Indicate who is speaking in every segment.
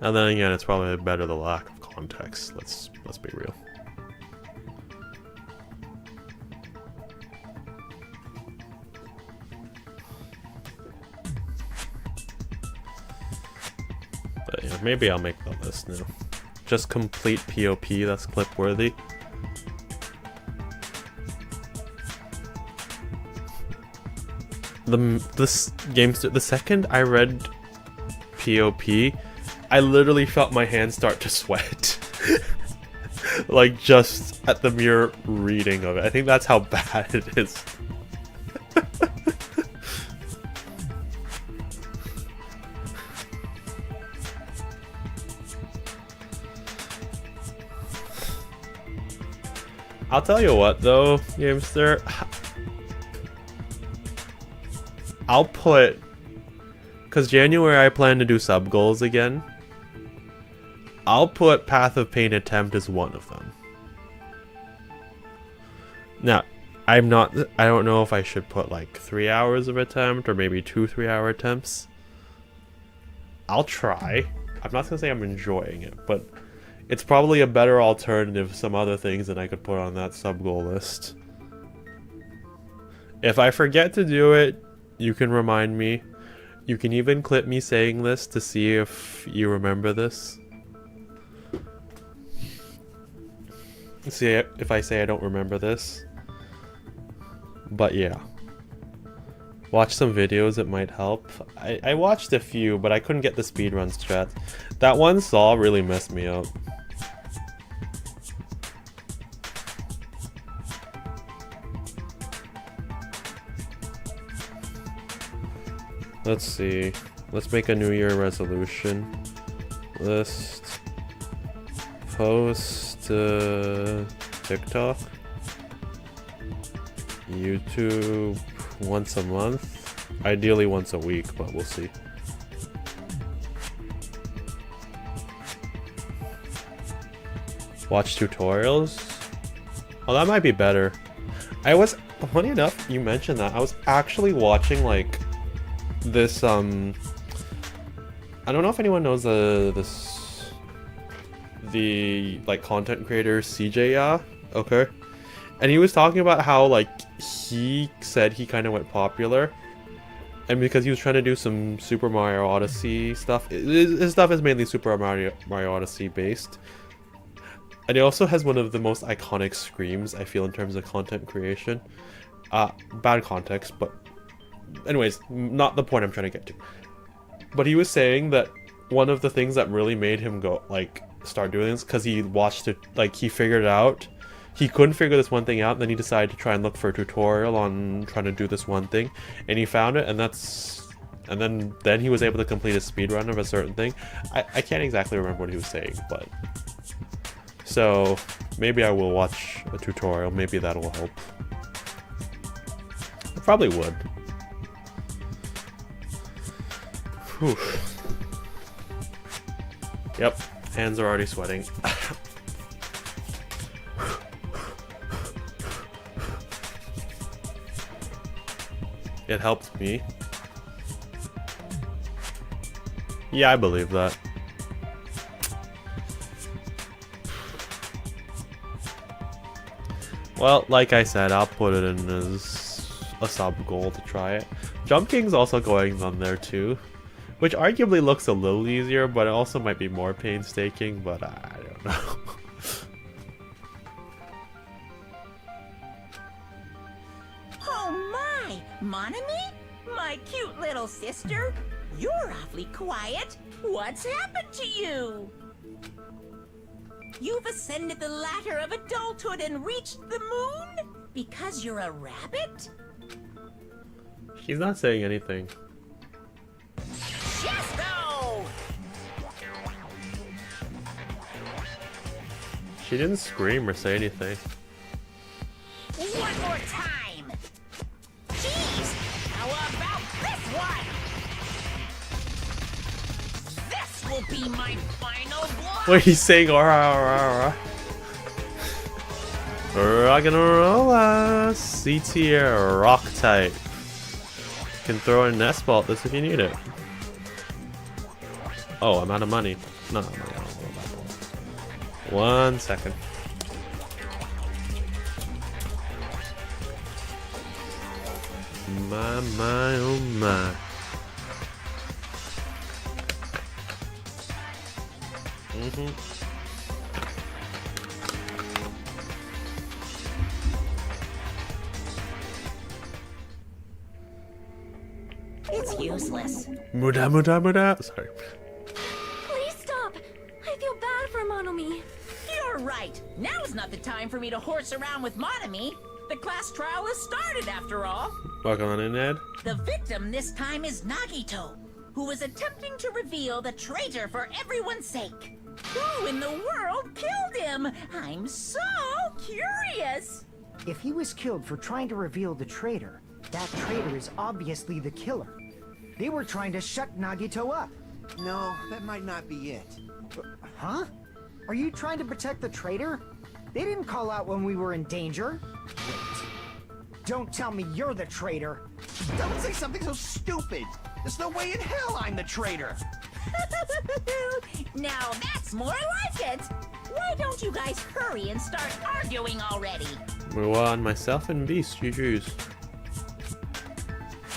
Speaker 1: And then again, it's probably better the lack of context. Let's be real. But yeah, maybe I'll make the list now. Just complete POP, that's clip worthy. The second I read POP, I literally felt my hands start to sweat. Like just at the mere reading of it. I think that's how bad it is. I'll tell you what though, Gamester. I'll put... Because January I plan to do sub goals again. I'll put Path of Pain Attempt as one of them. Now, I don't know if I should put like 3 hours of attempt or maybe 2 3-hour attempts. I'll try. I'm not going to say I'm enjoying it, but it's probably a better alternative to some other things that I could put on that sub goal list. If I forget to do it, you can remind me. You can even clip me saying this to see if you remember this. See if I say I don't remember this. But yeah. Watch some videos, it might help. I watched a few, but I couldn't get the speedrun strat. That one saw really messed me up. Let's see. Let's make a New Year resolution. List. Post TikTok. YouTube once a month. Ideally once a week, but we'll see. Watch tutorials. Oh, that might be better. Funny enough, you mentioned that. I was actually watching like this I don't know if anyone knows the like content creator CJ, okay, and he was talking about how like he said he kind of went popular, and because he was trying to do some Super Mario Odyssey stuff. His stuff is mainly Super Mario Odyssey based, and he also has one of the most iconic screams I feel in terms of content creation. Bad context, but anyways, not the point I'm trying to get to. But he was saying that one of the things that really made him go like start doing this, because he watched it, like he figured it out. He couldn't figure this one thing out, and then he decided to try and look for a tutorial on trying to do this one thing, and he found it, and then he was able to complete a speedrun of a certain thing. I can't exactly remember what he was saying, but so maybe I will watch a tutorial. Maybe that'll help. I probably would. Whew. Yep, hands are already sweating. It helped me. Yeah, I believe that. Well, like I said, I'll put it in as a sub goal to try it. Jump King's also going on there too, which arguably looks a little easier, but it also might be more painstaking, but I don't know.
Speaker 2: Oh my! Monami? My cute little sister? You're awfully quiet. What's happened to you? You've ascended the ladder of adulthood and reached the moon? Because you're a rabbit?
Speaker 1: She's not saying anything.
Speaker 2: Chesto!
Speaker 1: She didn't scream or say anything.
Speaker 2: One more time! Jeez! How about this one? This will be my final blow!
Speaker 1: Wait, he's saying aura. Rock'n'rolla, C tier, rock type. You can throw a nest ball at this if you need it. Oh, I'm out of money. No, no, no, no. 1 second. My, oh my.
Speaker 2: It's useless.
Speaker 1: Muda, muda, muda. Sorry.
Speaker 3: Please stop! I feel bad for Monomi.
Speaker 2: You're right. Now's not the time for me to horse around with Monomi. The class trial has started, after all.
Speaker 1: Welcome on in, Ed.
Speaker 2: The victim this time is Nagito, who is attempting to reveal the traitor for everyone's sake. Who in the world killed him? I'm so curious.
Speaker 4: If he was killed for trying to reveal the traitor, that traitor is obviously the killer. They were trying to shut Nagito up.
Speaker 5: No, that might not be it.
Speaker 4: Huh? Are you trying to protect the traitor? They didn't call out when we were in danger. Wait. Don't tell me you're the traitor.
Speaker 5: Don't say something so stupid. There's no way in hell I'm the traitor.
Speaker 2: Now that's more like it. Why don't you guys hurry and start arguing already?
Speaker 1: Move on, myself and Beast, you choose.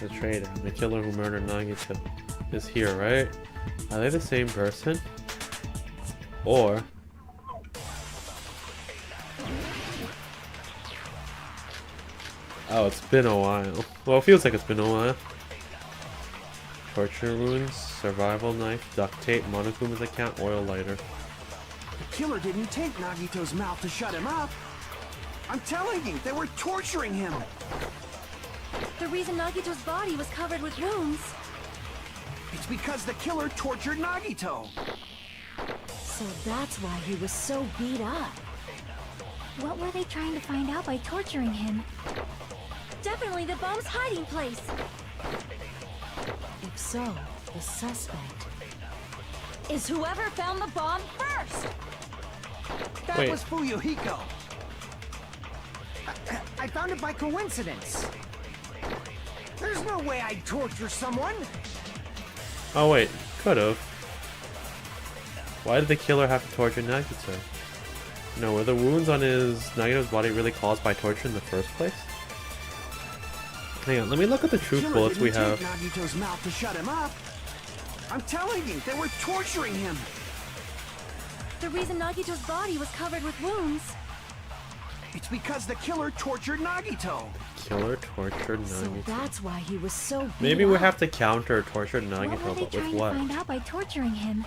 Speaker 1: The traitor, the killer who murdered Nagito, is here, right? Are they the same person? Or... oh, it's been a while. Well, it feels like it's been a while. Torture wounds, survival knife, duct tape, Monokuma's account, oil lighter.
Speaker 5: The killer didn't take Nagito's mouth to shut him up. I'm telling you, they were torturing him.
Speaker 3: The reason Nagito's body was covered with wounds.
Speaker 5: It's because the killer tortured Nagito.
Speaker 3: So that's why he was so beat up. What were they trying to find out by torturing him? Definitely the bomb's hiding place. If so, the suspect is whoever found the bomb first.
Speaker 5: That
Speaker 1: Wait.
Speaker 5: was Fuyuhiko.
Speaker 4: I found it by coincidence. There's no way I'd torture someone.
Speaker 1: Oh wait, could've. Why did the killer have to torture Nagito? No, were the wounds on Nagito's body really caused by torture in the first place? Hang on, let me look at the truth bullets we have.
Speaker 5: Take Nagito's mouth to shut him up. I'm telling you, they were torturing him.
Speaker 3: The reason Nagito's body was covered with wounds.
Speaker 5: It's because the killer tortured Nagito.
Speaker 1: Killer tortured
Speaker 3: So
Speaker 1: Nagito.
Speaker 3: that's why he was so beat
Speaker 1: Maybe we
Speaker 3: up.
Speaker 1: have to counter tortured
Speaker 3: What were
Speaker 1: Nagito,
Speaker 3: they
Speaker 1: but with
Speaker 3: trying to
Speaker 1: what?
Speaker 3: find out by torturing him?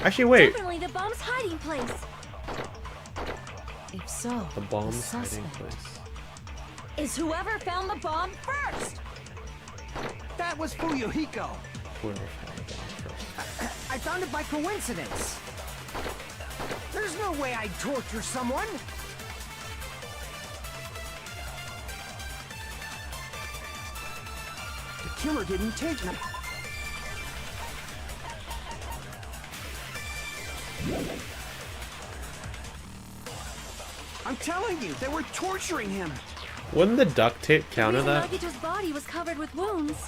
Speaker 1: Actually, wait.
Speaker 3: Definitely the bomb's hiding place. If so,
Speaker 1: The bomb's hiding
Speaker 3: suspect
Speaker 1: place.
Speaker 3: is whoever found the bomb first.
Speaker 5: That was Fuyuhiko.
Speaker 1: Whoever found the bomb first.
Speaker 4: I found it by coincidence. There's no way I'd torture someone.
Speaker 5: The killer didn't take him. I'm telling you, they were torturing him.
Speaker 1: Wouldn't the duct tape counter
Speaker 3: The reason
Speaker 1: that?
Speaker 3: Nagito's body was covered with wounds.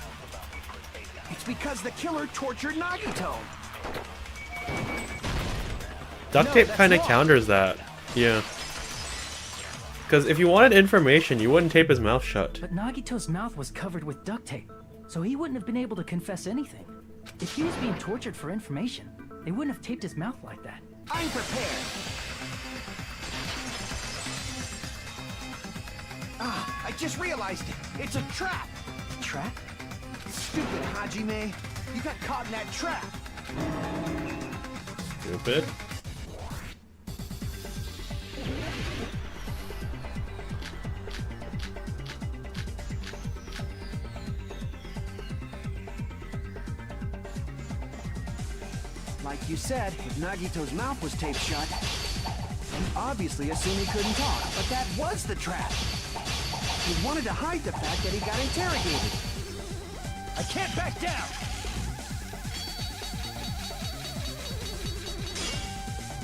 Speaker 5: It's because the killer tortured Nagito.
Speaker 1: Duct
Speaker 5: No,
Speaker 1: tape
Speaker 5: that's
Speaker 1: kind of
Speaker 5: wrong.
Speaker 1: counters that. Yeah. Because if you wanted information, you wouldn't tape his mouth shut.
Speaker 6: But Nagito's mouth was covered with duct tape, so he wouldn't have been able to confess anything. If he was being tortured for information, they wouldn't have taped his mouth like that.
Speaker 5: I'm prepared. Ah, I just realized it. It's a trap.
Speaker 6: Trap?
Speaker 5: Stupid Hajime. You got caught in that trap.
Speaker 1: Stupid.
Speaker 5: Like you said, if Nagito's mouth was taped shut, you obviously assumed he couldn't talk, but that was the trap. He wanted to hide the fact that he got interrogated. I can't back down!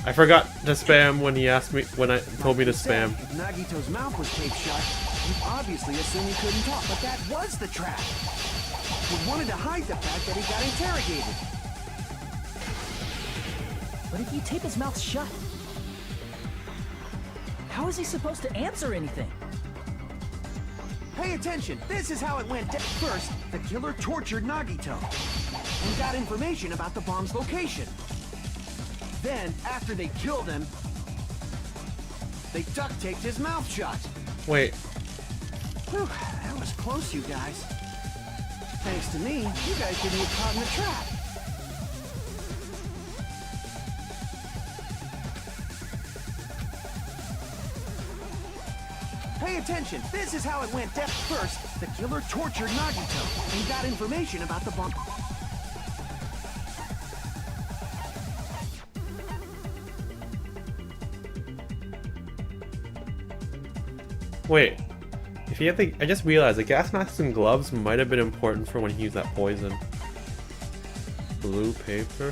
Speaker 1: I forgot to spam when he asked me, when I told me to
Speaker 5: Like you said,
Speaker 1: spam.
Speaker 5: If Nagito's mouth was taped shut, you obviously assumed he couldn't talk, but that was the trap. He wanted to hide the fact that he got interrogated.
Speaker 6: But if you tape his mouth shut, how is he supposed to answer anything?
Speaker 5: Pay attention, this is how it went down. First, the killer tortured Nagito and got information about the bomb's location. Then, after they killed him, they duct taped his mouth shut.
Speaker 1: Wait.
Speaker 5: Whew, that was close, you guys. Thanks to me, you guys didn't get caught in the trap. Pay attention, this is how it went down. First, the killer tortured Nagito and got information about the bomb.
Speaker 1: Wait. If he had the, I just realized the gas masks and gloves might have been important for when he used that poison. Blue paper.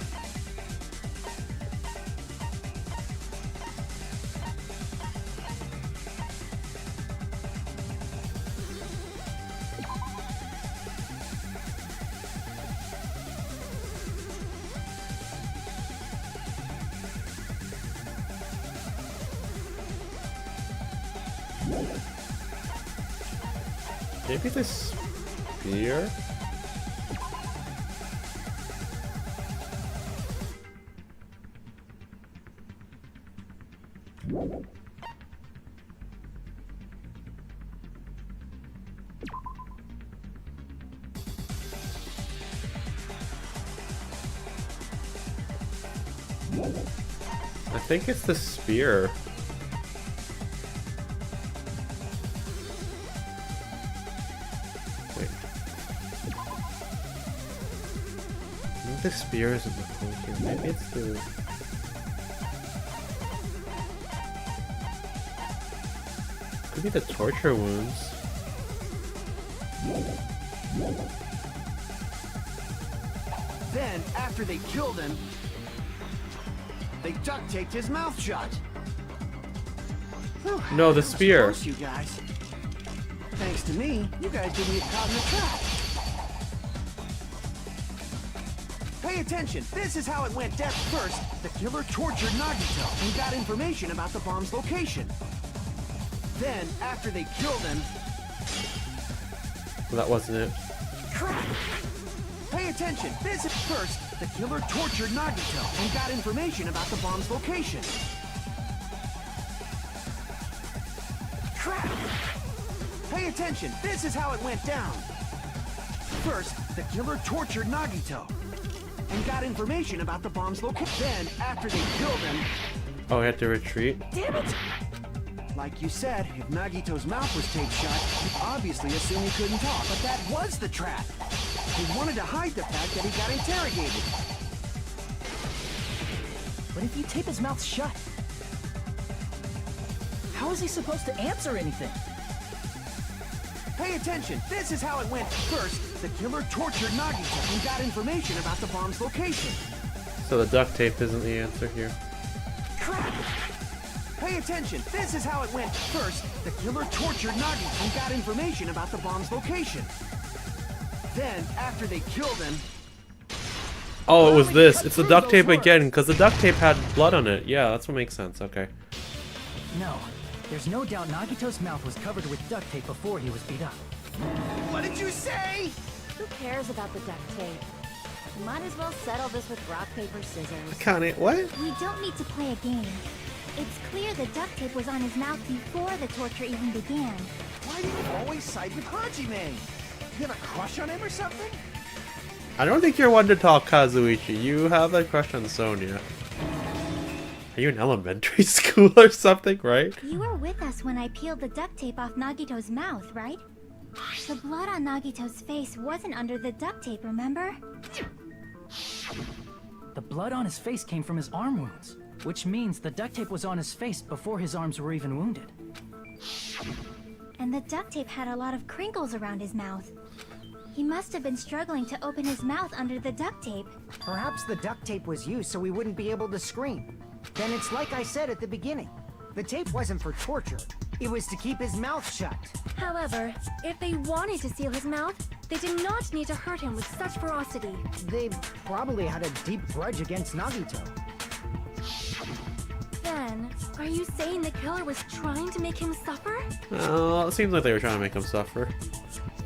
Speaker 1: Maybe this spear? I think it's the spear. The spear isn't the potion. Maybe it's the... Could be the torture wounds.
Speaker 5: Then, after they killed him, they duct taped his mouth shut. Whew,
Speaker 1: No, the
Speaker 5: that was
Speaker 1: spear.
Speaker 5: close, you guys. Thanks to me, you guys didn't get caught in the trap. Pay attention, this is how it went down. First, the killer tortured Nagito and got information about the bomb's location. Then, after they killed him...
Speaker 1: Well, that wasn't it.
Speaker 5: Crap! Pay attention, this is... First, the killer tortured Nagito and got information about the bomb's location. Crap! Pay attention, this is how it went down. First, the killer tortured Nagito and got information about the bomb's location. Then, after they killed him...
Speaker 1: Oh, I had to retreat?
Speaker 5: Damn it! Like you said, if Nagito's mouth was taped shut, he obviously assumed he couldn't talk. But that was the trap. He wanted to hide the fact that he got interrogated.
Speaker 6: But if you tape his mouth shut, how is he supposed to answer anything?
Speaker 5: Pay attention, this is how it went. First, the killer tortured Nagito and got information about the bomb's location.
Speaker 1: So the duct tape isn't the answer here.
Speaker 5: Crap! Pay attention, this is how it went. First, the killer tortured Nagito and got information about the bomb's location. Then, after they killed him...
Speaker 1: Oh, it was this. It's the duct tape again, because the duct tape had blood on it. Yeah, that's what makes sense. Okay.
Speaker 6: No. There's no doubt Nagito's mouth was covered with duct tape before he was beat up.
Speaker 5: What did you say?
Speaker 3: Who cares about the duct tape? We might as well settle this with rock, paper, scissors.
Speaker 1: Connie, what?
Speaker 3: We don't need to play a game. It's clear the duct tape was on his mouth before the torture even began.
Speaker 5: Why do you always side with Hajime? You have a crush on him or something?
Speaker 1: I don't think you're one to talk, Kazuichi. You have a crush on Sonia. Are you in elementary school or something, right?
Speaker 3: You were with us when I peeled the duct tape off Nagito's mouth, right? The blood on Nagito's face wasn't under the duct tape, remember?
Speaker 6: The blood on his face came from his arm wounds, which means the duct tape was on his face before his arms were even wounded.
Speaker 3: And the duct tape had a lot of crinkles around his mouth. He must have been struggling to open his mouth under the duct tape.
Speaker 4: Perhaps the duct tape was used so he wouldn't be able to scream. Then it's like I said at the beginning. The tape wasn't for torture. It was to keep his mouth shut.
Speaker 7: However, if they wanted to seal his mouth, they did not need to hurt him with such ferocity.
Speaker 4: They probably had a deep grudge against Nagito.
Speaker 7: then, are you saying the killer was trying to make him suffer?
Speaker 1: Well, it seems like they were trying to make him suffer.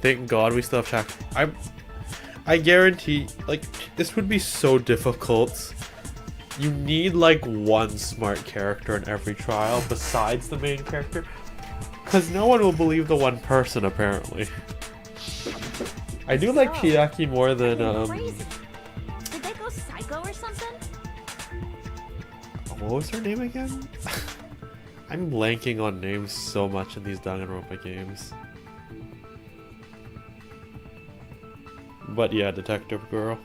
Speaker 1: Thank God we still have Shaq. I guarantee, like, this would be so difficult. You need like one smart character in every trial besides the main character, because no one will believe the one person apparently. I do like Chiaki more than
Speaker 2: Crazy. Did they go psycho or something?
Speaker 1: what was her name again? I'm blanking on names so much in these Danganronpa games. But yeah, Detective Girl.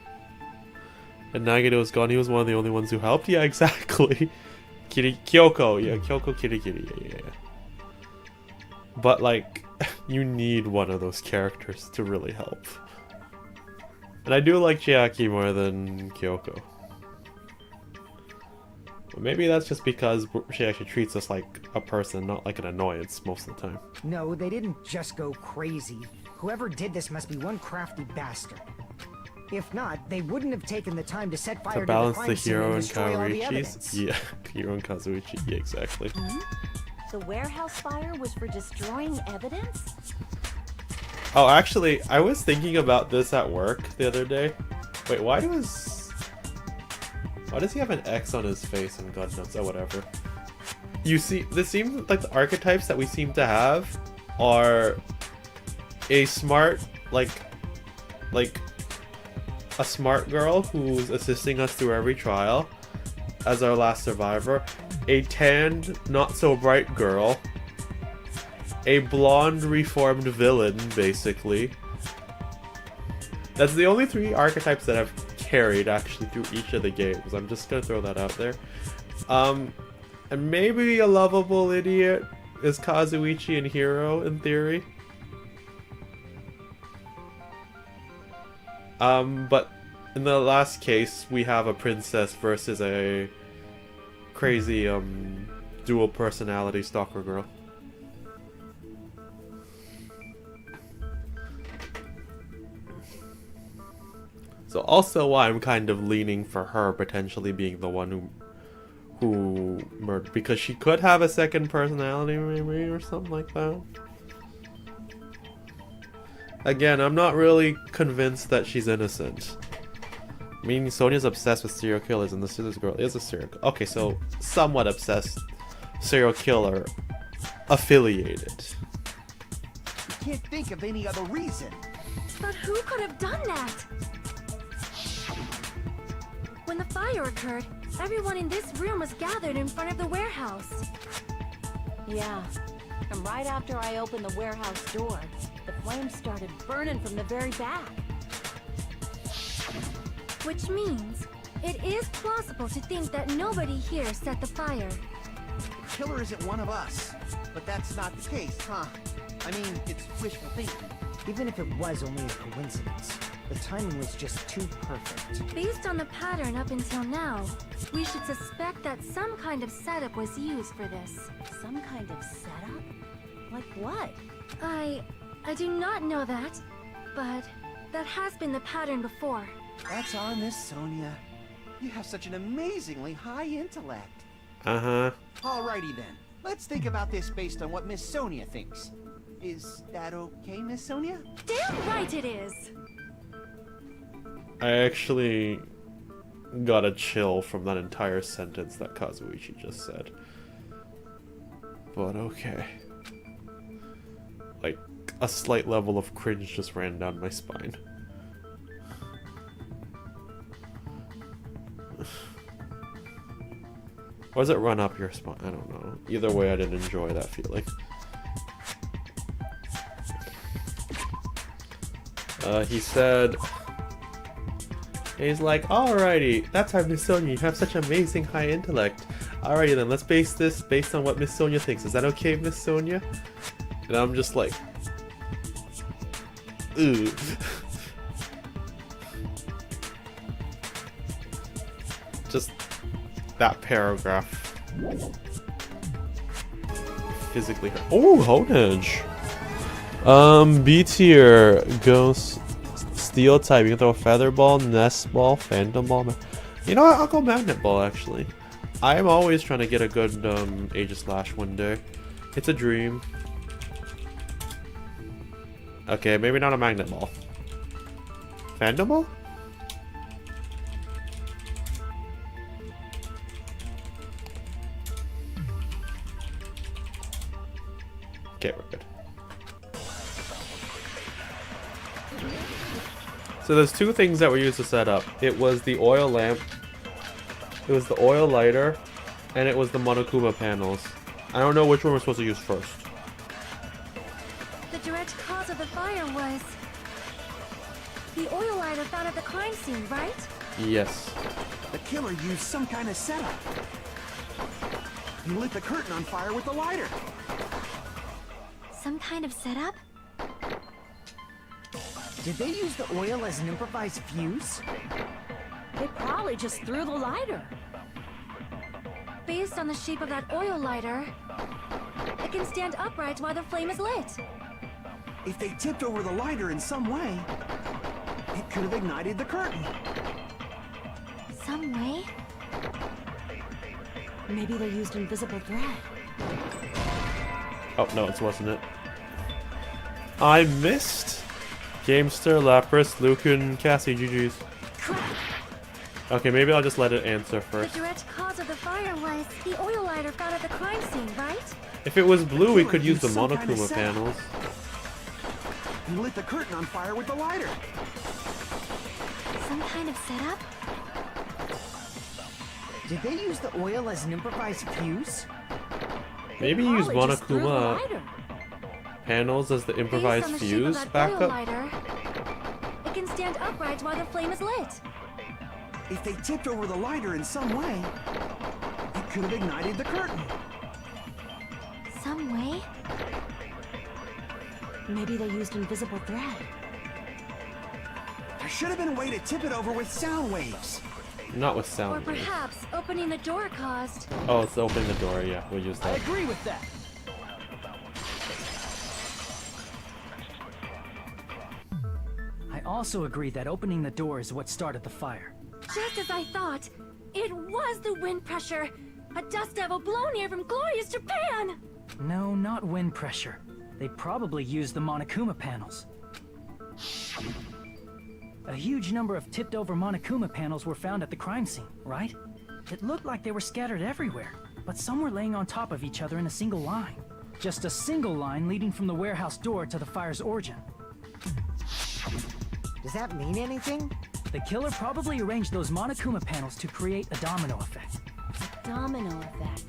Speaker 1: And Nagito was gone, he was one of the only ones who helped? Yeah, exactly. Kyoko, yeah, Kyoko Kirigiri, yeah. But like, you need one of those characters to really help. And I do like Chiaki more than Kyoko. But maybe that's just because she actually treats us like a person, not like an annoyance most of the time.
Speaker 4: No, they didn't just go crazy. Whoever did this must be one crafty bastard. If not, they wouldn't have taken the time to set fire
Speaker 1: To
Speaker 4: to
Speaker 1: balance
Speaker 4: the
Speaker 1: the
Speaker 4: crime scene
Speaker 1: hero
Speaker 4: and
Speaker 1: and
Speaker 4: destroy all the
Speaker 1: Kaorichi's?
Speaker 4: evidence.
Speaker 1: Yeah, hero and Kazuichi, yeah, exactly.
Speaker 2: The warehouse fire was for destroying evidence?
Speaker 1: Oh, actually, I was thinking about this at work the other day. Wait, why does he have an X on his face and God knows, oh whatever. You see, this seems like the archetypes that we seem to have are a smart, like a smart girl who's assisting us through every trial as our last survivor, a tanned, not so bright girl, a blonde reformed villain, basically. That's the only three archetypes that I've carried actually through each of the games. I'm just gonna throw that out there. And maybe a lovable idiot is Kazuichi and Hiro in theory. But in the last case, we have a princess versus a crazy, dual personality stalker girl. So also why I'm kind of leaning for her potentially being the one who murdered, because she could have a second personality maybe or something like that. Again, I'm not really convinced that she's innocent. I mean, Sonya's obsessed with serial killers and the Scissors Girl is a serial killer. Okay, so somewhat obsessed serial killer affiliated.
Speaker 5: Can't think of any other reason.
Speaker 7: But who could have done that? When the fire occurred, everyone in this room was gathered in front of the warehouse.
Speaker 2: Yeah. And right after I opened the warehouse door, the flames started burning from the very back.
Speaker 7: Which means, it is plausible to think that nobody here set the fire.
Speaker 5: The killer isn't one of us. But that's not the case, huh? I mean, it's wishful thinking.
Speaker 4: Even if it was only a coincidence, the timing was just too perfect.
Speaker 7: Based on the pattern up until now, we should suspect that some kind of setup was used for this.
Speaker 2: Some kind of setup? Like what?
Speaker 7: I do not know that, but that has been the pattern before.
Speaker 5: That's our Miss Sonia. You have such an amazingly high intellect.
Speaker 1: Uh-huh.
Speaker 5: Alrighty then. Let's think about this based on what Miss Sonia thinks. Is that okay, Miss Sonia?
Speaker 7: Damn right it is!
Speaker 1: I actually got a chill from that entire sentence that Kazuichi just said. But okay. Like, a slight level of cringe just ran down my spine. Or does it run up your spine? I don't know. Either way, I didn't enjoy that feeling. He said... He's like, alrighty, that's how Miss Sonia, you have such amazing high intellect. Alrighty then, let's base this based on what Miss Sonia thinks. Is that okay, Miss Sonia? And I'm just like... Ooh. Just that paragraph. Physically hurt. Oh, Honage! B tier goes steel type. You can throw feather ball, nest ball, phantom ball. You know what? I'll go magnet ball actually. I am always trying to get a good Aegis-Slash one day. It's a dream. Okay, maybe not a magnet ball. Phantom ball? Okay, we're good. So there's two things that we used to set up. It was the oil lamp, it was the oil lighter, and it was the Monokuma panels. I don't know which one we're supposed to use first.
Speaker 7: The direct cause of the fire was the oil lighter found at the crime scene, right?
Speaker 1: Yes.
Speaker 5: The killer used some kind of setup. He lit the curtain on fire with the lighter.
Speaker 3: Some kind of setup?
Speaker 4: Did they use the oil as an improvised fuse?
Speaker 3: They probably just threw the lighter.
Speaker 7: Based on the shape of that oil lighter, it can stand upright while the flame is lit.
Speaker 5: If they tipped over the lighter in some way, it could have ignited the curtain.
Speaker 3: Some way? Maybe they used invisible thread.
Speaker 1: Oh, no, it wasn't it. I missed. Gamester, Lapras, Lucan, Cassie, GG's.
Speaker 7: Crap!
Speaker 1: Okay, maybe I'll just let it answer
Speaker 7: The
Speaker 1: first.
Speaker 7: direct cause of the fire was the oil lighter found at the crime scene, right?
Speaker 1: If it was blue, we could use
Speaker 5: used
Speaker 1: the
Speaker 5: some kind of
Speaker 1: Monokuma
Speaker 5: setup.
Speaker 1: panels.
Speaker 5: He lit the curtain on fire with the lighter.
Speaker 3: Some kind of setup?
Speaker 4: Did they use the oil as an improvised fuse?
Speaker 1: Maybe use
Speaker 3: Probably just threw the
Speaker 1: Monokuma
Speaker 3: lighter.
Speaker 1: panels as the
Speaker 7: Based
Speaker 1: improvised
Speaker 7: on the shape
Speaker 1: fuse
Speaker 7: of that oil
Speaker 1: backup.
Speaker 7: lighter, it can stand upright while the flame is lit.
Speaker 5: If they tipped over the lighter in some way, it could have ignited the curtain.
Speaker 3: Some way? Maybe they used invisible thread.
Speaker 5: There should have been a way to tip it over with sound waves.
Speaker 1: Not with
Speaker 7: Or
Speaker 1: sound waves.
Speaker 7: perhaps opening the door caused.
Speaker 1: Oh, it's opening the door. Yeah, we'll use
Speaker 6: I
Speaker 1: that.
Speaker 6: agree with that. I also agree that opening the door is what started the fire.
Speaker 7: Just as I thought, it was the wind pressure. A dust devil blown here from glorious Japan!
Speaker 6: No, not wind pressure. They probably used the Monokuma panels. A huge number of tipped-over Monokuma panels were found at the crime scene, right? It looked like they were scattered everywhere, but some were laying on top of each other in a single line. Just a single line leading from the warehouse door to the fire's origin.
Speaker 4: Does that mean anything?
Speaker 6: The killer probably arranged those Monokuma panels to create a domino effect.
Speaker 2: Domino effect.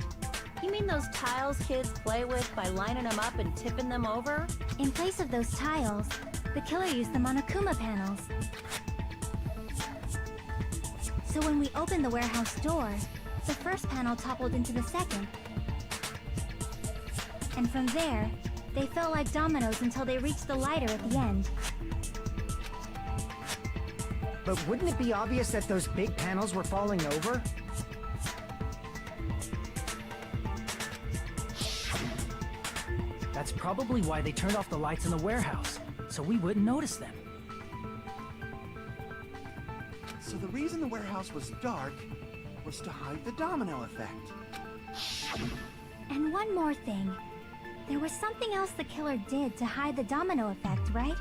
Speaker 2: You mean those tiles kids play with by lining them up and tipping them over?
Speaker 3: In place of those tiles, the killer used the Monokuma panels. So when we opened the warehouse door, the first panel toppled into the second. And from there, they fell like dominoes until they reached the lighter at the end.
Speaker 4: But wouldn't it be obvious that those big panels were falling over?
Speaker 6: That's probably why they turned off the lights in the warehouse, so we wouldn't notice them.
Speaker 5: So the reason the warehouse was dark was to hide the domino effect.
Speaker 3: And one more thing. There was something else the killer did to hide the domino effect, right?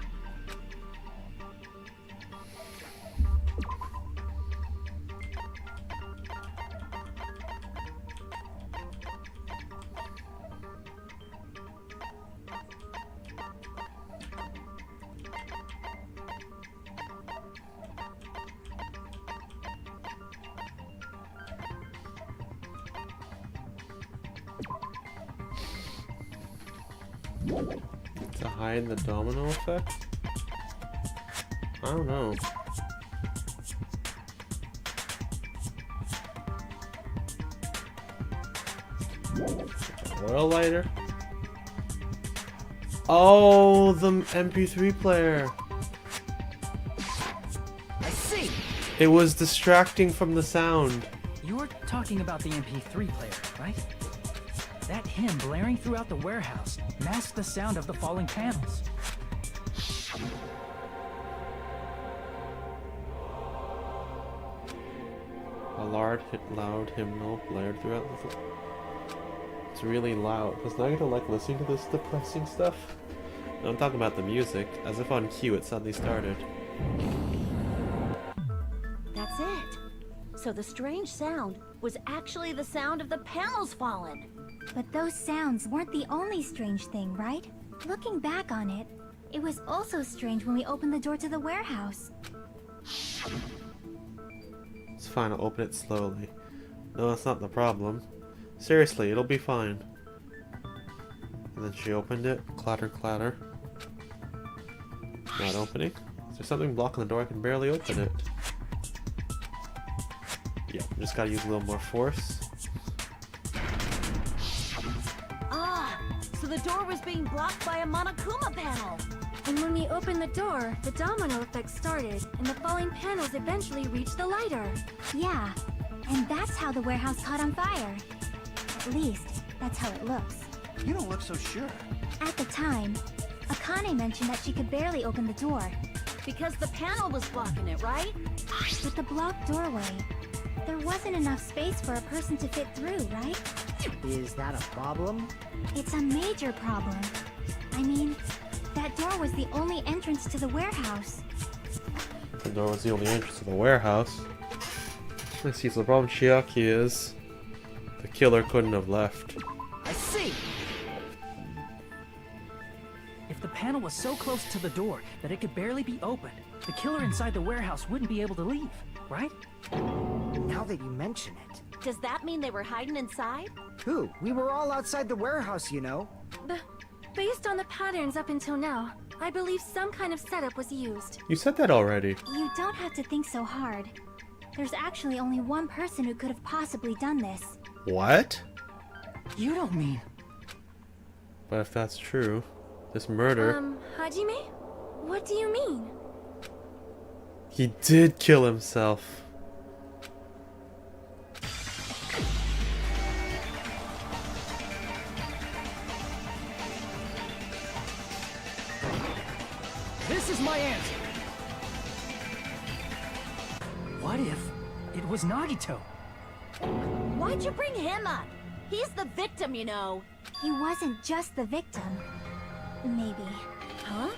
Speaker 1: To hide the domino effect? I don't know. Oil lighter? Oh, the MP3 player.
Speaker 6: I see!
Speaker 1: It was distracting from the sound.
Speaker 6: You're talking about the MP3 player, right? That hymn blaring throughout the warehouse masked the sound of the falling panels.
Speaker 1: A loud hymnal blared throughout the... It's really loud. Does Nagito like listening to this depressing stuff? No, I'm talking about the music. As if on cue it suddenly started.
Speaker 8: That's it. So the strange sound was actually the sound of the panels falling.
Speaker 3: But those sounds weren't the only strange thing, right? Looking back on it, it was also strange when we opened the door to the warehouse.
Speaker 1: It's fine, I'll open it slowly. No, that's not the problem. Seriously, it'll be fine. And then she opened it. Clatter, clatter. Not opening. Is there something blocking the door? I can barely open it. Yeah, just gotta use a little more force.
Speaker 8: Ah, so the door was being blocked by a Monokuma panel.
Speaker 7: And when we opened the door, the domino effect started, and the falling panels eventually reached the lighter.
Speaker 3: Yeah, and that's how the warehouse caught on fire. At least, that's how it looks.
Speaker 5: You don't look so sure.
Speaker 3: At the time, Akane mentioned that she could barely open the door.
Speaker 8: Because the panel was blocking it, right?
Speaker 3: With the blocked doorway, there wasn't enough space for a person to fit through, right?
Speaker 4: Is that a problem?
Speaker 3: It's a major problem. I mean, that door was the only entrance to the warehouse.
Speaker 1: The door was the only entrance to the warehouse. Let's see, so the problem Chiaki is... the killer couldn't have left.
Speaker 4: I see!
Speaker 6: If the panel was so close to the door that it could barely be opened, the killer inside the warehouse wouldn't be able to leave, right?
Speaker 4: Now that you mention it.
Speaker 8: Does that mean they were hiding inside?
Speaker 4: Who? We were all outside the warehouse, you know.
Speaker 7: Based on the patterns up until now, I believe some kind of setup was used.
Speaker 1: You said that already.
Speaker 3: You don't have to think so hard. There's actually only one person who could have possibly done this.
Speaker 1: What?
Speaker 6: You don't mean...
Speaker 1: But if that's true, this murder...
Speaker 7: Hajime? What do you mean?
Speaker 1: He did kill himself.
Speaker 6: This is my answer! What if it was Nagito?
Speaker 8: Why'd you bring him up? He's the victim, you know.
Speaker 3: He wasn't just the victim. Maybe.
Speaker 8: Huh?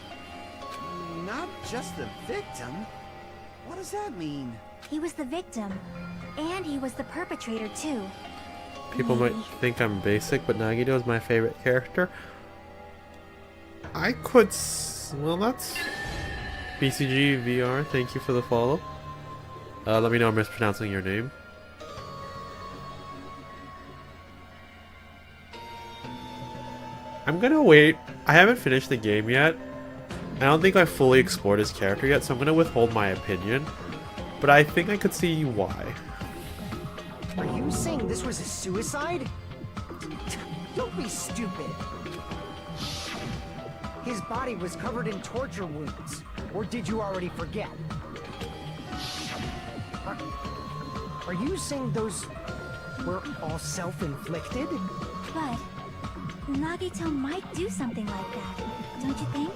Speaker 5: Not just the victim? What does that mean?
Speaker 3: He was the victim. And he was the perpetrator, too.
Speaker 1: People might think I'm basic, but Nagito is my favorite character. I could... well, that's... BCG VR, thank you for the follow. Let me know I'm mispronouncing your name. I'm gonna wait. I haven't finished the game yet. I don't think I fully explored his character yet, so I'm gonna withhold my opinion. But I think I could see why.
Speaker 4: Are you saying this was a suicide? Don't be stupid. His body was covered in torture wounds. Or did you already forget? Are you saying those were all self-inflicted?
Speaker 3: But Nagito might do something like that, don't you think?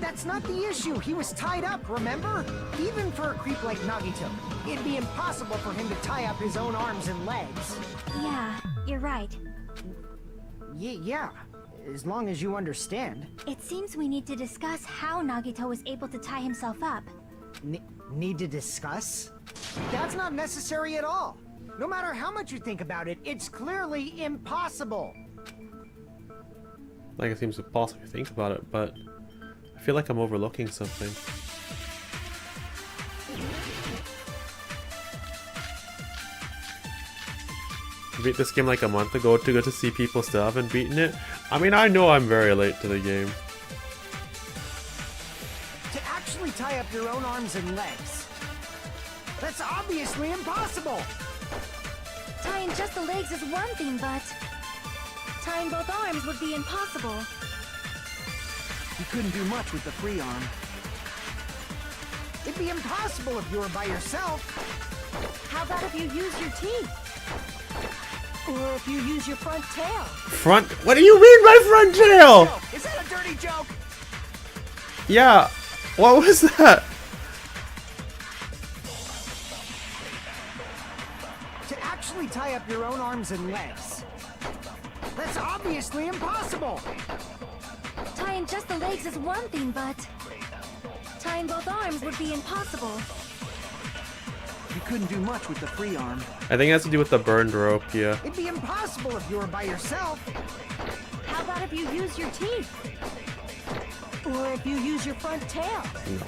Speaker 4: That's not the issue. He was tied up, remember? Even for a creep like Nagito, it'd be impossible for him to tie up his own arms and legs.
Speaker 3: Yeah, you're right.
Speaker 4: Yeah, as long as you understand.
Speaker 3: It seems we need to discuss how Nagito was able to tie himself up.
Speaker 4: Need to discuss? That's not necessary at all. No matter how much you think about it, it's clearly impossible.
Speaker 1: Like it seems impossible to think about it, but I feel like I'm overlooking something. I beat this game like a month ago to go to see people still haven't beaten it. I mean, I know I'm very late to the game.
Speaker 4: To actually tie up your own arms and legs. That's obviously impossible.
Speaker 7: Tying just the legs is one thing, but tying both arms would be impossible.
Speaker 5: You couldn't do much with the free arm.
Speaker 4: It'd be impossible if you were by yourself.
Speaker 8: How about if you use your teeth? Or if you use your front tail?
Speaker 1: Front? What do you mean by front tail?
Speaker 4: Is that a dirty joke?
Speaker 1: Yeah. What was that?
Speaker 4: tie up your own arms and legs. That's obviously impossible!
Speaker 7: Tying just the legs is one thing, but tying both arms would be impossible.
Speaker 5: You couldn't do much with the free arm.
Speaker 1: I think it has to do with the burned rope, yeah.
Speaker 4: It'd be impossible if you were by yourself.
Speaker 8: How about if you use your teeth? Or if you use your front tail?
Speaker 1: No.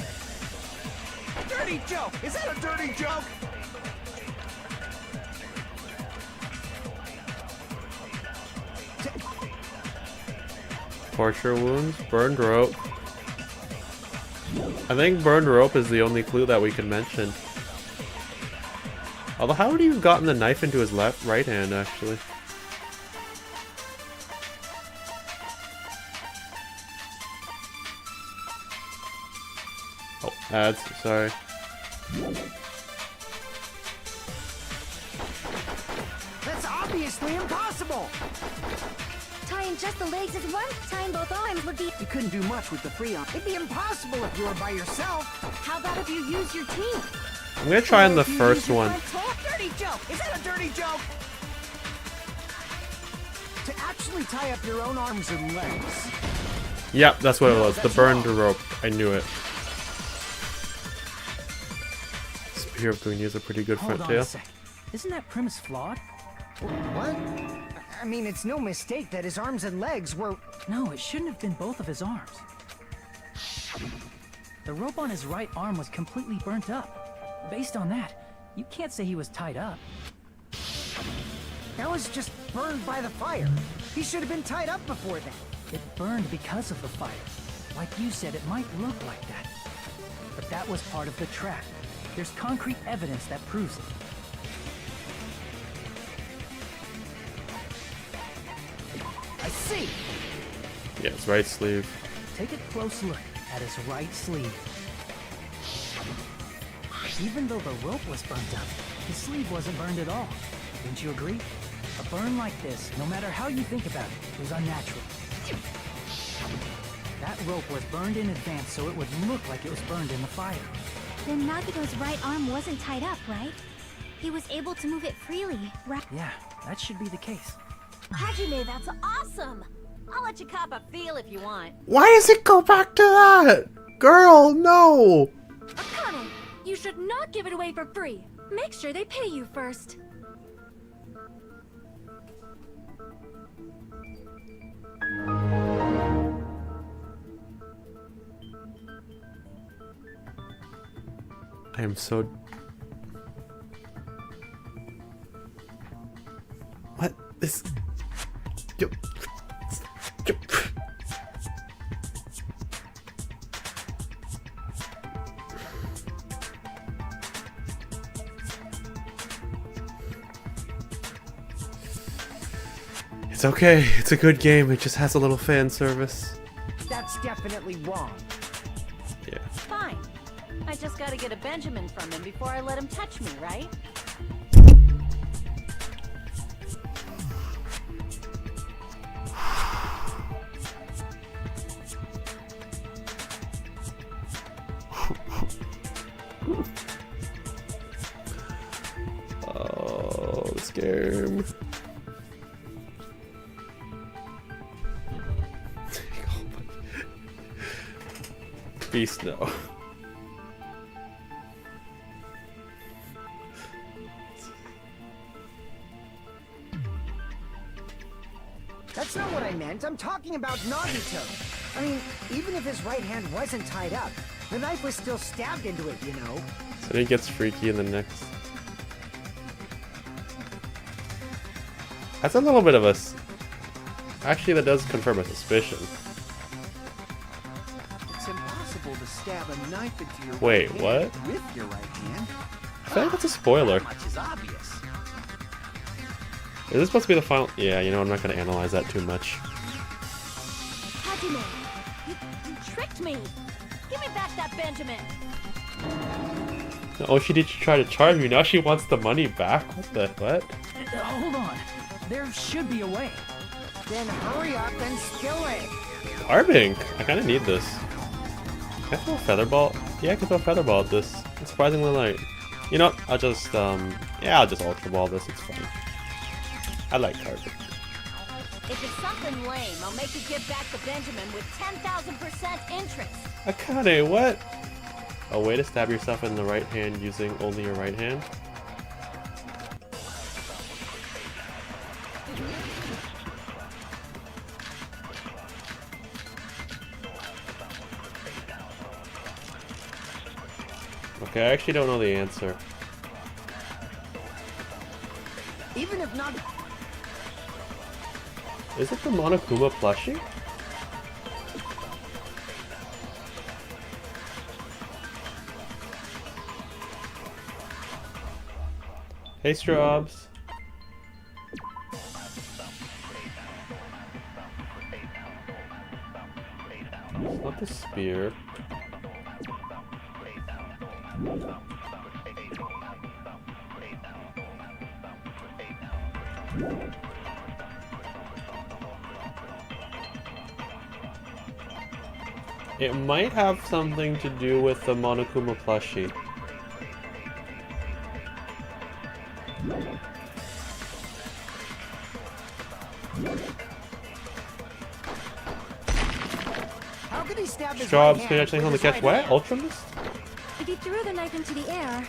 Speaker 5: Dirty joke! Is that a dirty joke?
Speaker 1: Torture wounds, burned rope. I think burned rope is the only clue that we can mention. Although, how would he have gotten the knife into his right hand, actually? Oh, ads, sorry.
Speaker 4: That's obviously impossible!
Speaker 7: Tying just the legs is one. Tying both arms would be...
Speaker 5: You couldn't do much with the free arm.
Speaker 4: It'd be impossible if you were by yourself.
Speaker 7: How about if you use your teeth?
Speaker 1: I'm gonna try on the
Speaker 7: Or if you
Speaker 1: first
Speaker 7: use your
Speaker 1: one.
Speaker 7: front tail?
Speaker 5: Dirty joke! Is that a dirty joke?
Speaker 4: To actually tie up your own arms and legs.
Speaker 1: Yep, that's what it was. The burned rope. I knew it. Spear of Guinea is a pretty good
Speaker 6: Hold
Speaker 1: front
Speaker 6: on a
Speaker 1: tail.
Speaker 6: sec. Isn't that premise flawed?
Speaker 4: What? I mean, it's no mistake that his arms and legs were...
Speaker 6: No, it shouldn't have been both of his arms. The rope on his right arm was completely burnt up. Based on that, you can't say he was tied up.
Speaker 4: That was just burned by the fire. He should have been tied up before then.
Speaker 6: It burned because of the fire. Like you said, it might look like that. But that was part of the trap. There's concrete evidence that proves it.
Speaker 4: I see.
Speaker 1: Yeah, it's right sleeve.
Speaker 6: Take a close look at his right sleeve. Even though the rope was burnt up, his sleeve wasn't burned at all. Don't you agree? A burn like this, no matter how you think about it, is unnatural. That rope was burned in advance so it would look like it was burned in the fire.
Speaker 3: Then Nagito's right arm wasn't tied up, right? He was able to move it freely, right?
Speaker 6: Yeah, that should be the case.
Speaker 8: Hajime, that's awesome! I'll let you cop a feel if you want.
Speaker 1: Why does it go back to that? Girl, no!
Speaker 7: Akane, you should not give it away for free. Make sure they pay you first.
Speaker 1: I am so... What? This... Yo. Yo. It's okay. It's a good game. It just has a little fan service.
Speaker 4: That's definitely wrong.
Speaker 1: Yeah.
Speaker 8: Fine. I just gotta get a Benjamin from him before I let him touch me, right?
Speaker 1: Oh, this game. Beast, no.
Speaker 4: That's not what I meant. I'm talking about Nagito. I mean, even if his right hand wasn't tied up, the knife was still stabbed into it, you know?
Speaker 1: So he gets freaky in the next. That's a little bit of a... Actually, that does confirm a suspicion.
Speaker 5: It's impossible to stab a knife into your
Speaker 1: Wait,
Speaker 5: right
Speaker 1: what?
Speaker 5: hand with your right hand.
Speaker 1: I feel like that's a spoiler.
Speaker 5: That much is obvious.
Speaker 1: Is this supposed to be the final? Yeah, you know, I'm not going to analyze that too much.
Speaker 8: Hajime, you tricked me! Give me back that Benjamin!
Speaker 1: Oh, she did try to charm you. Now she wants the money back? What the what?
Speaker 6: Hold on. There should be a way.
Speaker 4: Then hurry up and spill it.
Speaker 1: Arbink! I kind of need this. Can I throw a feather ball? Yeah, I can throw a feather ball at this. It's surprisingly light. You know what? I'll just, yeah, I'll just ultra ball this. It's fine. I like carpet.
Speaker 8: If it's something lame, I'll make you give back the Benjamin with 10,000% interest.
Speaker 1: Akane, what? A way to stab yourself in the right hand using only your right hand? Okay, I actually don't know the answer.
Speaker 4: Even if not...
Speaker 1: Is it the Monokuma plushie? Hey, Straubs. It's not the spear. It might have something to do with the Monokuma plushie.
Speaker 4: How could he stab his
Speaker 1: Straubs,
Speaker 4: right
Speaker 1: can you
Speaker 4: hand
Speaker 1: actually
Speaker 4: with
Speaker 1: hold the
Speaker 4: his
Speaker 1: catch
Speaker 4: right
Speaker 1: wet?
Speaker 4: hand?
Speaker 1: Ultra Mist?
Speaker 7: If he threw the knife into the air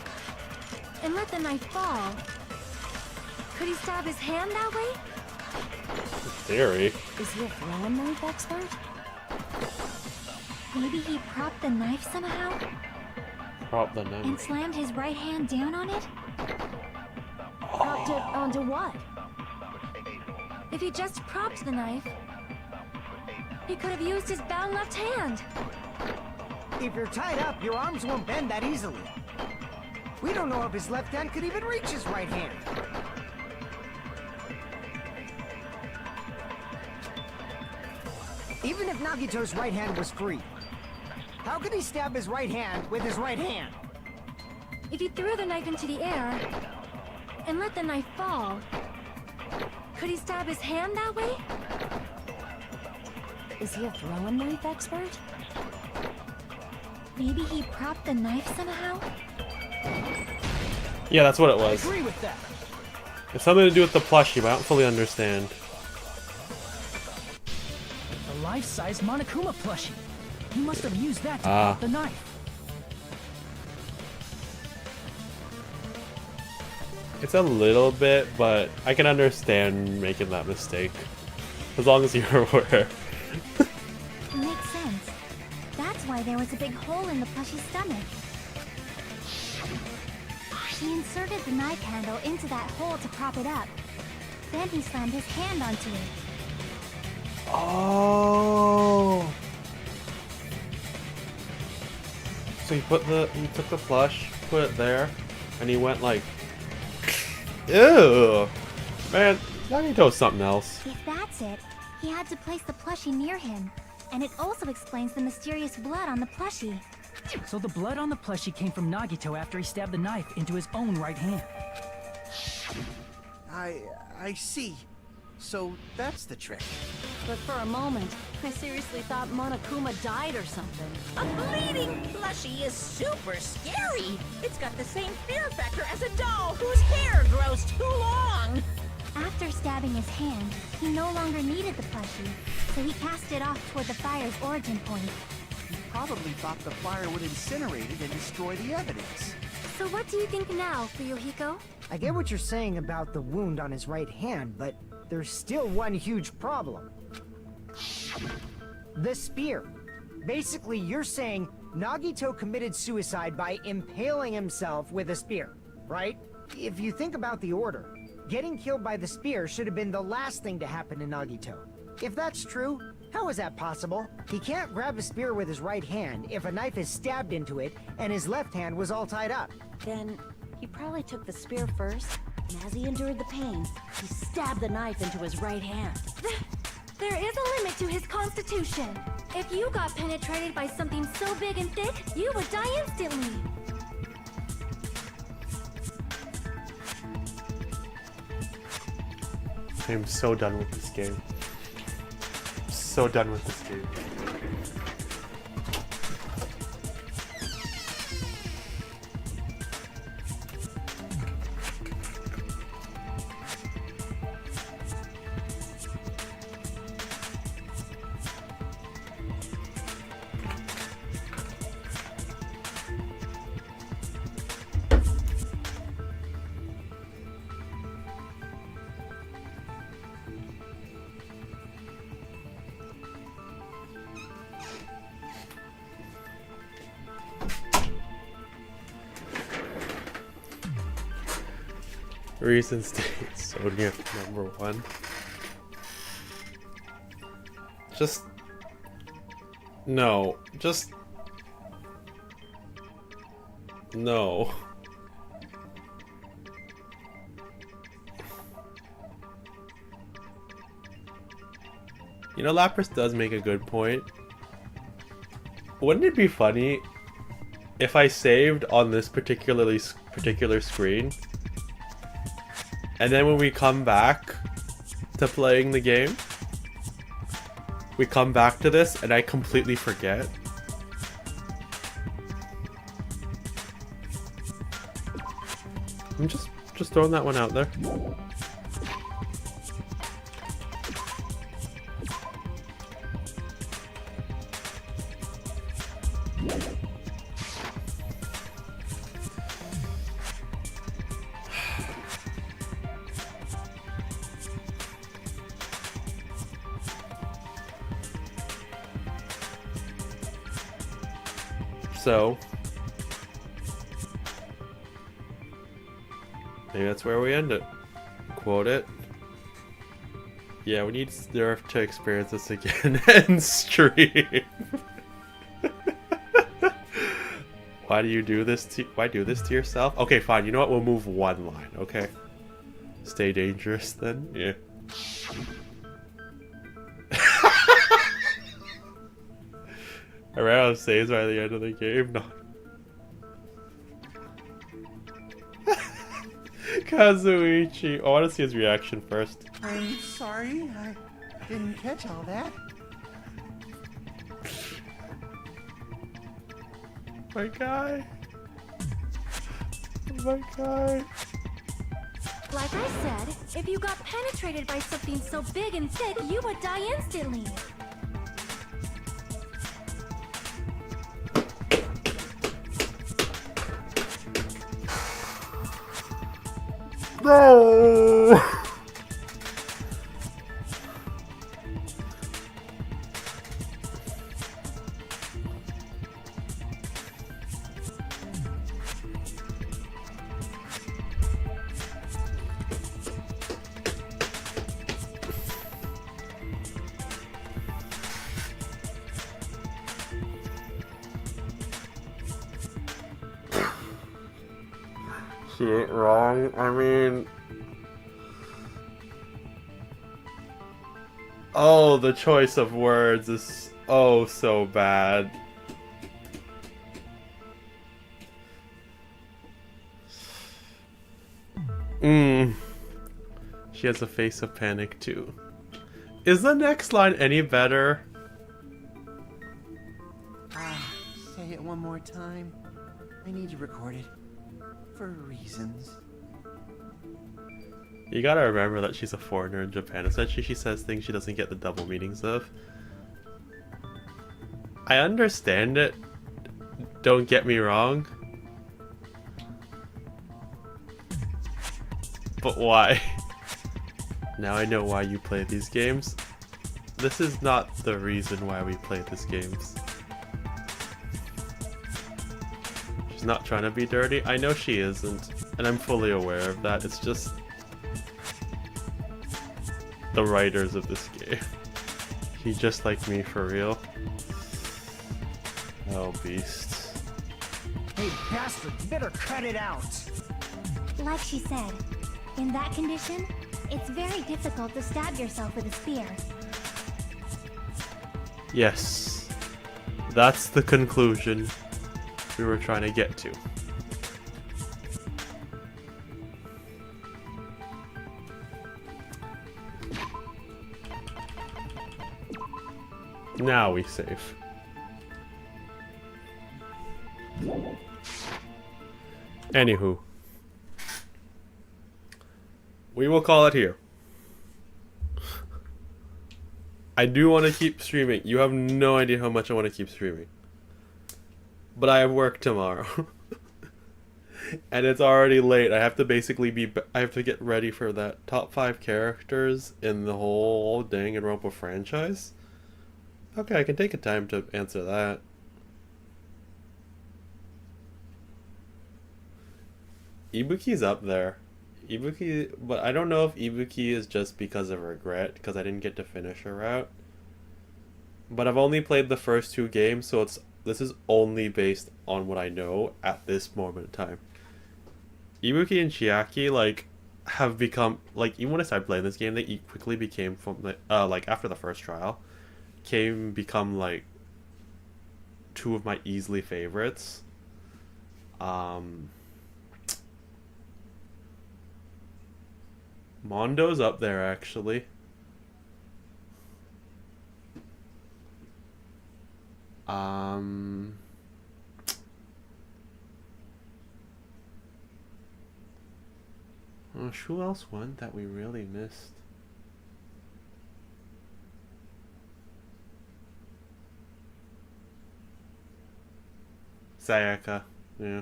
Speaker 7: and let the knife fall, could he stab his hand that way?
Speaker 1: In theory.
Speaker 3: Is he a throwing knife expert? Maybe he propped the knife somehow
Speaker 1: Prop the
Speaker 3: and
Speaker 1: knife.
Speaker 3: slammed his right hand down on it?
Speaker 8: Propped it onto what?
Speaker 7: If he just propped the knife, he could have used his bound left hand.
Speaker 4: If you're tied up, your arms won't bend that easily. We don't know if his left hand could even reach his right hand. Even if Nagito's right hand was free, how could he stab his right hand with his right hand?
Speaker 7: If he threw the knife into the air and let the knife fall, could he stab his hand that way?
Speaker 3: Is he a throwing knife expert? Maybe he propped the knife somehow?
Speaker 1: Yeah, that's what it
Speaker 6: I
Speaker 1: was.
Speaker 6: agree with that.
Speaker 1: It's something to do with the plushie, but I don't fully understand.
Speaker 6: A life-size Monokuma plushie. He must have used that to
Speaker 1: Ah.
Speaker 6: pop the knife.
Speaker 1: It's a little bit, but I can understand making that mistake. As long as you're aware.
Speaker 3: Makes sense. That's why there was a big hole in the plushie's stomach. He inserted the knife handle into that hole to prop it up. Then he slammed his hand onto it.
Speaker 1: Oh. So he took the plush, put it there, and he went like, ew. Man, Nagito's something else.
Speaker 3: If that's it, he had to place the plushie near him. And it also explains the mysterious blood on the plushie.
Speaker 6: So the blood on the plushie came from Nagito after he stabbed the knife into his own right hand.
Speaker 5: I see. So that's the trick.
Speaker 8: But for a moment, I seriously thought Monokuma died or something.
Speaker 2: A bleeding plushie is super scary. It's got the same fear factor as a doll whose hair grows too long.
Speaker 3: After stabbing his hand, he no longer needed the plushie, so he cast it off toward the fire's origin point.
Speaker 5: He probably thought the fire would incinerate it and destroy the evidence.
Speaker 7: So what do you think now, Fuyuhiko?
Speaker 4: I get what you're saying about the wound on his right hand, but there's still one huge problem. The spear. Basically, you're saying Nagito committed suicide by impaling himself with a spear, right? If you think about the order, getting killed by the spear should have been the last thing to happen to Nagito. If that's true, how is that possible? He can't grab a spear with his right hand if a knife is stabbed into it and his left hand was all tied up.
Speaker 8: Then he probably took the spear first, and as he endured the pain, he stabbed the knife into his right hand.
Speaker 7: There is a limit to his constitution. If you got penetrated by something so big and thick, you would die instantly.
Speaker 1: I'm so done with this game. So done with this game. Recent state Zodiac number 1. Just no. Just no. You know, Lapras does make a good point. Wouldn't it be funny if I saved on this particular screen, and then when we come back to playing the game, we come back to this and I completely forget? I'm just throwing that one out there. So maybe that's where we end it. Quote it. Yeah, we need Nerf to experience this again and stream. Why do you do this why do this to yourself? Okay, fine. You know what? We'll move one line, okay? Stay dangerous then. Yeah. I ran out of saves by the end of the game. No. Kazuichi. I want to see his reaction first.
Speaker 5: I'm sorry, I didn't catch all that.
Speaker 1: My guy. My guy.
Speaker 7: Like I said, if you got penetrated by something so big and thick, you would die instantly.
Speaker 1: No. Shit, wrong. I mean, oh, the choice of words is oh so bad. She has a face of panic too. Is the next line any better?
Speaker 5: Say it one more time. I need to record it. For reasons.
Speaker 1: You gotta remember that she's a foreigner in Japan. Essentially, she says things she doesn't get the double meanings of. I understand it. Don't get me wrong. But why? Now I know why you play these games. This is not the reason why we play these games. She's not trying to be dirty. I know she isn't, and I'm fully aware of that. It's just the writers of this game. He's just like me for real. Oh, beast.
Speaker 4: Hey, bastard, you better cut it out.
Speaker 3: Like she said, in that condition, it's very difficult to stab yourself with a spear.
Speaker 1: Yes. That's the conclusion we were trying to get to. Now we save. Anywho. We will call it here. I do want to keep streaming. You have no idea how much I want to keep streaming. But I have work tomorrow. And it's already late. I have to basically I have to get ready for that top 5 characters in the whole Danganronpa franchise. Okay, I can take a time to answer that. Ibuki's up there. Ibuki, but I don't know if Ibuki is just because of regret, because I didn't get to finish her route. But I've only played the first 2 games, so this is only based on what I know at this moment in time. Ibuki and Chiaki, like, have become, like, even when I started playing this game, they quickly became, from like, after the first trial, become, like, 2 of my easily favorites. Mondo's up there, actually. Who else won that we really missed? Sayaka, yeah.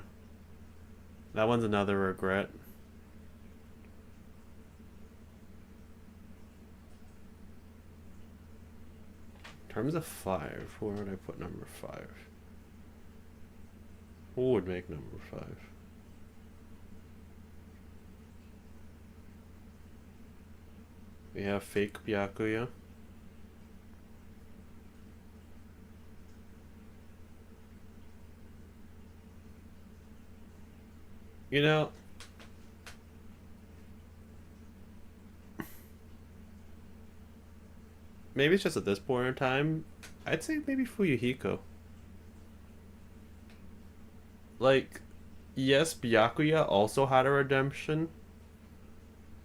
Speaker 1: That one's another regret. In terms of 5, where would I put number 5? Who would make number 5? We have fake Byakuya. You know, maybe it's just at this point in time, I'd say maybe Fuyuhiko. Like, yes, Byakuya also had a redemption,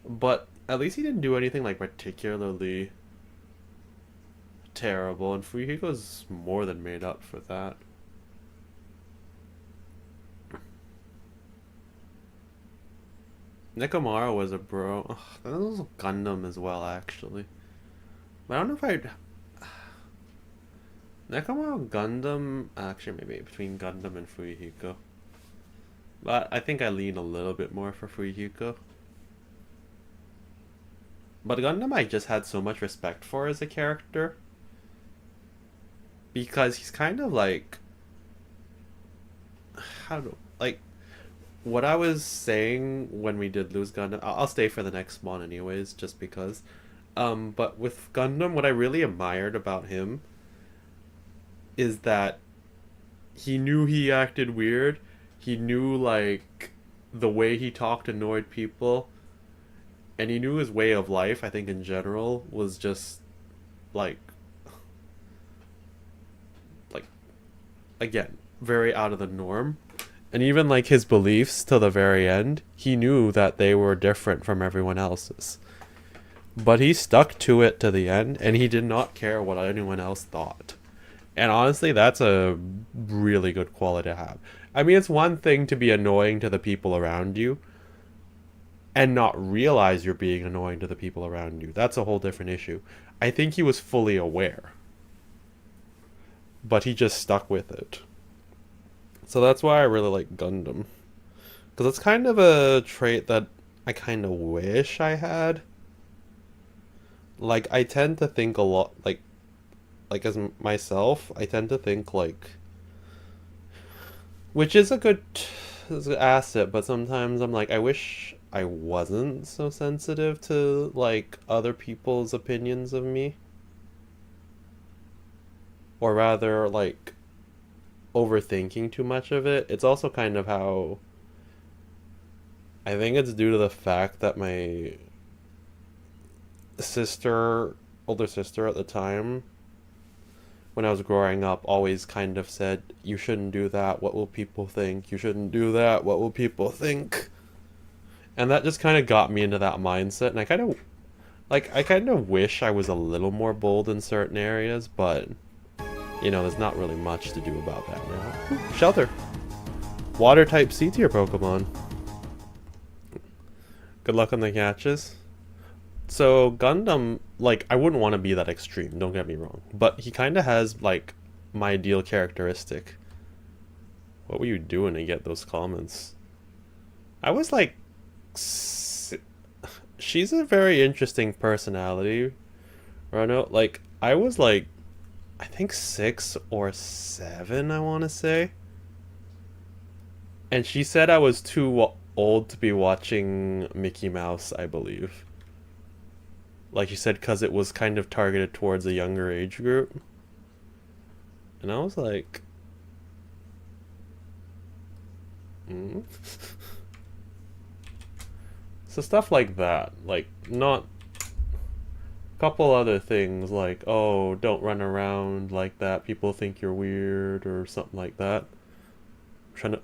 Speaker 1: but at least he didn't do anything like particularly terrible, and Fuyuhiko's more than made up for that. Nekomaru was a bro. Ugh, that was Gundam as well, actually. But I don't know if I'd... Nekomaru, Gundam... Actually, maybe between Gundam and Fuyuhiko. But I think I lean a little bit more for Fuyuhiko. But Gundam I just had so much respect for as a character. Because he's kind of like... How do... Like... What I was saying when we did lose Gundam... I'll stay for the next one anyways, just because. But with Gundam, what I really admired about him is that he knew he acted weird. He knew, like, the way he talked annoyed people. And he knew his way of life, I think, in general, was just, like, again, very out of the norm. And even, like, his beliefs to the very end, he knew that they were different from everyone else's. But he stuck to it to the end, and he did not care what anyone else thought. And honestly, that's a really good quality to have. I mean, it's one thing to be annoying to the people around you, and not realize you're being annoying to the people around you. That's a whole different issue. I think he was fully aware. But he just stuck with it. So that's why I really like Gundam. Because it's kind of a trait that I kind of wish I had. Like, I tend to think a lot, like as myself, I tend to think, like, which is a good asset, but sometimes I'm like, I wish I wasn't so sensitive to, like, other people's opinions of me. Or rather, like, overthinking too much of it. It's also kind of how I think it's due to the fact that my older sister at the time, when I was growing up, always kind of said, you shouldn't do that, what will people think? You shouldn't do that, what will people think? And that just kind of got me into that mindset, and I kind of wish I was a little more bold in certain areas, but you know, there's not really much to do about that now. Shelter. Water type C tier Pokemon. Good luck on the catches. So Gundam, like, I wouldn't want to be that extreme, don't get me wrong. But he kind of has, like, my ideal characteristic. What were you doing to get those comments? I was like... She's a very interesting personality, Rano. Like, I was like, I think 6 or 7, I want to say. And she said I was too old to be watching Mickey Mouse, I believe. Like you said, because it was kind of targeted towards a younger age group. And I was like... So stuff like that. Like, not... Couple other things like, oh, don't run around like that, people think you're weird, or something like that.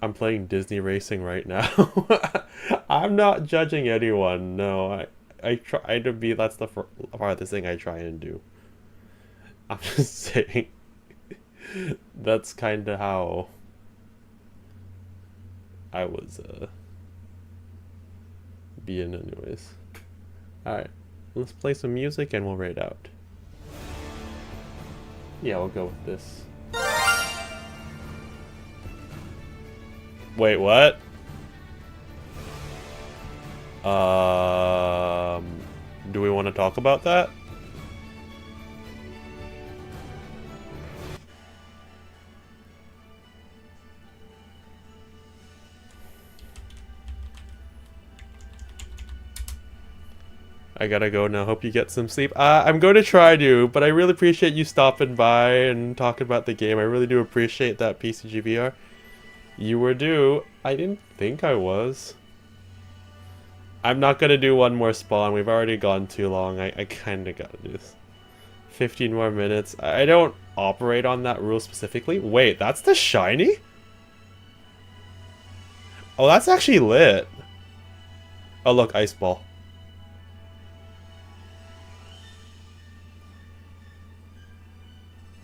Speaker 1: I'm playing Disney Racing right now. I'm not judging anyone, no. I try to be, that's the farthest thing I try and do. I'm just saying, that's kind of how I was being anyways. Alright. Let's play some music and we'll raid out. Yeah, we'll go with this. Wait, what? Do we want to talk about that? I gotta go now. Hope you get some sleep. I'm going to try to, but I really appreciate you stopping by and talking about the game. I really do appreciate that, PCGVR. You were due. I didn't think I was. I'm not gonna do one more spawn. We've already gone too long. I kinda gotta do this. 15 more minutes. I don't operate on that rule specifically. Wait, that's the shiny? Oh, that's actually lit. Oh, look, ice ball.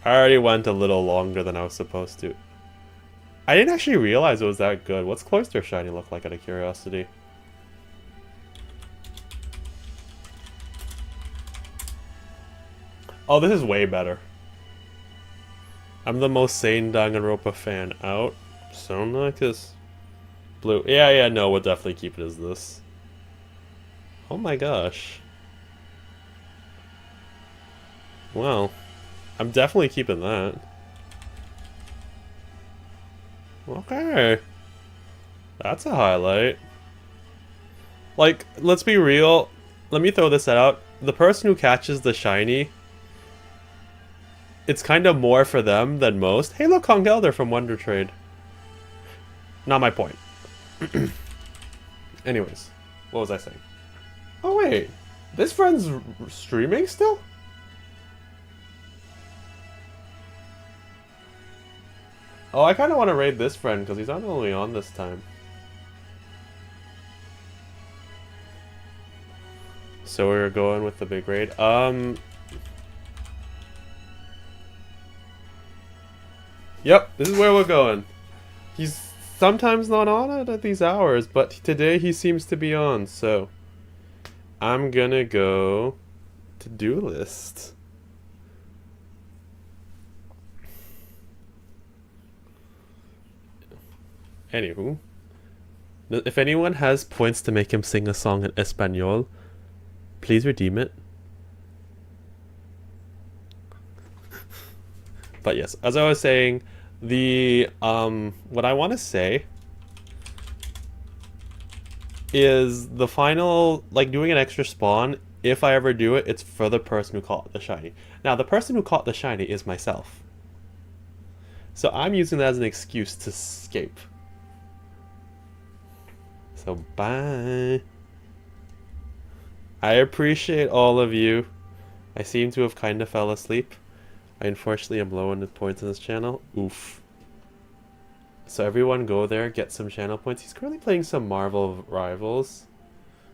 Speaker 1: I already went a little longer than I was supposed to. I didn't actually realize it was that good. What's Cloister Shiny look like, out of curiosity? Oh, this is way better. I'm the most sane Danganronpa fan out. Sonacus. Blue. Yeah, no, we'll definitely keep it as this. Oh my gosh. Well. I'm definitely keeping that. Okay. That's a highlight. Like, let's be real. Let me throw this out. The person who catches the shiny, it's kind of more for them than most. Hey, look, Kong Elder from Wonder Trade. Not my point. Anyways, what was I saying? Oh, wait. This friend's streaming still? Oh, I kind of want to raid this friend because he's not only on this time. So we're going with the big raid. Yep, this is where we're going. He's sometimes not on it at these hours, but today he seems to be on, so I'm gonna go to do list. Anywho, if anyone has points to make him sing a song in Espanol, please redeem it. But yes, as I was saying, the what I want to say is the final, like, doing an extra spawn, if I ever do it, it's for the person who caught the shiny. Now, the person who caught the shiny is myself. So I'm using that as an excuse to escape. So bye. I appreciate all of you. I seem to have kind of fell asleep. I unfortunately am low on the points in this channel. Oof. So everyone go there, get some channel points. He's currently playing some Marvel Rivals.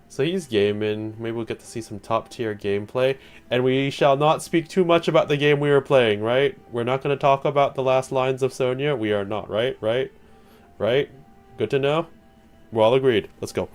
Speaker 1: So he's gaming. Maybe we'll get to see some top tier gameplay. And we shall not speak too much about the game we were playing, right? We're not going to talk about the last lines of Sonya. We are not, right? Right? Right? Good to know? We're all agreed. Let's go.